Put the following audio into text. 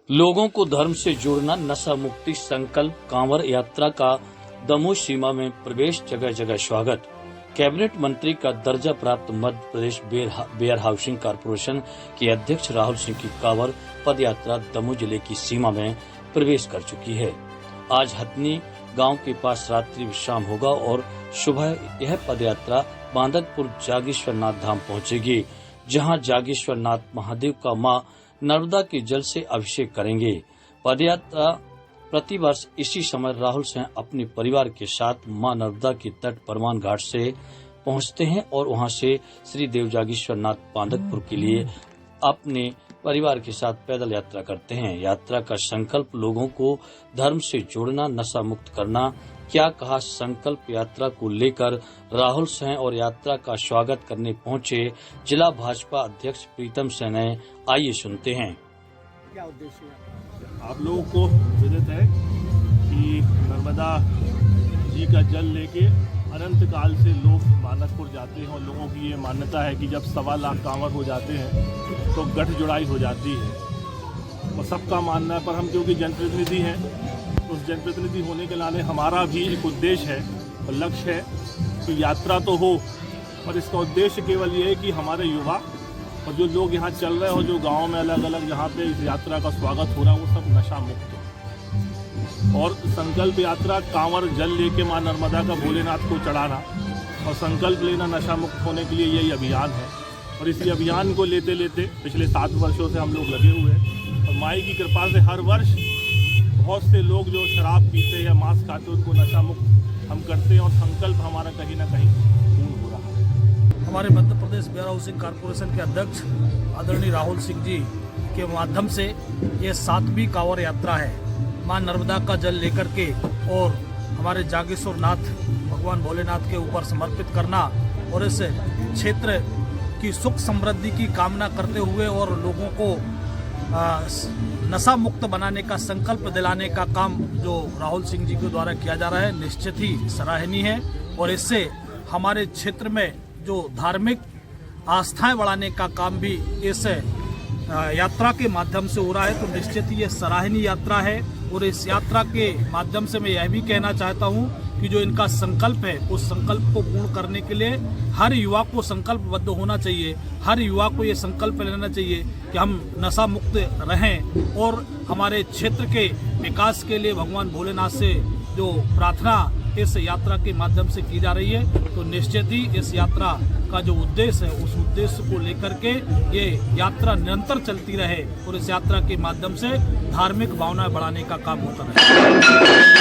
लोगों को धर्म से जोड़ना, नशा मुक्ति संकल्प कांवर यात्रा का दमोह सीमा में प्रवेश, जगह जगह स्वागत। कैबिनेट मंत्री का दर्जा प्राप्त Madhya Pradesh where housing corporation के अध्यक्ष राहुल सिंह की कांवर पद यात्रा दमोह जिले की सीमा में प्रवेश कर चुकी है। आज हथनी गांव के पास रात्रि विश्राम होगा और सुबह यह पद यात्रा बांदकपुर जागेश्वर नाथ धाम पहुंचेगी, जहां जागेश्वर नाथ महादेव का मां नर्मदा के जल से अभिषेक करेंगे। पदयात्रा प्रतिवर्ष इसी समय राहुल सिंह अपने परिवार के साथ मां नर्मदा के तट परमान घाट से पहुंचते हैं और वहां से श्री देव जागेश्वर नाथ बांदकपुर के लिए अपने परिवार के साथ पैदल यात्रा करते हैं। यात्रा का संकल्प लोगों को धर्म से जोड़ना, नशा मुक्त करना। क्या कहा संकल्प यात्रा को लेकर राहुल सिंह और यात्रा का स्वागत करने पहुंचे जिला भाजपा अध्यक्ष प्रीतम सिंह ने, आइए सुनते हैं। क्या उद्देश्य है? आप लोगों को विदित है कि नर्मदा जी का जल लेके अनंत काल से लोग बांदकपुर जाते हैं और लोगों की ये मान्यता है कि जब 1.25 लाख कांवड़ हो जाते हैं तो गठ जुड़ाई हो जाती है। और सबका मानना है, पर हम क्योंकि जनप्रतिनिधि हैं, उस जनप्रतिनिधि होने के नाते हमारा भी एक उद्देश्य है और लक्ष्य है कि यात्रा तो हो, और इसका उद्देश्य केवल ये है कि हमारे युवा और जो लोग यहाँ चल रहे हैं और जो गाँव में अलग अलग जहाँ पे इस यात्रा का स्वागत हो रहा है वो सब नशा मुक्त हो। और संकल्प यात्रा कांवर जल लेके मां नर्मदा का भोलेनाथ को चढ़ाना और संकल्प लेना नशा मुक्त होने के लिए यही अभियान है। और इसी अभियान को लेते लेते पिछले 7 वर्षों से हम लोग लगे हुए हैं और माई की कृपा से हर वर्ष बहुत से लोग जो शराब पीते या मांस खाते उनको नशा मुक्त हम करते हैं और संकल्प हमारा कहीं ना कहीं पूर्ण हो रहा है। हमारे Madhya Pradesh where housing corporation के अध्यक्ष आदरणीय राहुल सिंह जी के माध्यम से ये 7वीं कांवर यात्रा है। मां नर्मदा का जल लेकर के और हमारे जागेश्वर नाथ भगवान भोलेनाथ के ऊपर समर्पित करना और इस क्षेत्र की सुख समृद्धि की कामना करते हुए और लोगों को नशा मुक्त बनाने का संकल्प दिलाने का काम जो राहुल सिंह जी के द्वारा किया जा रहा है, निश्चित ही सराहनीय है। और इससे हमारे क्षेत्र में जो धार्मिक आस्थाएं बढ़ाने का काम भी इस यात्रा के माध्यम से हो रहा है, तो निश्चित ही ये सराहनीय यात्रा है। और इस यात्रा के माध्यम से मैं यह भी कहना चाहता हूं कि जो इनका संकल्प है उस संकल्प को पूर्ण करने के लिए हर युवा को संकल्पबद्ध होना चाहिए। हर युवा को ये संकल्प लेना चाहिए कि हम नशा मुक्त रहें और हमारे क्षेत्र के विकास के लिए भगवान भोलेनाथ से जो प्रार्थना इस यात्रा के माध्यम से की जा रही है, तो निश्चित ही इस यात्रा का जो उद्देश्य है उस उद्देश्य को लेकर के ये यात्रा निरंतर चलती रहे और इस यात्रा के माध्यम से धार्मिक भावना बढ़ाने का काम होता रहे।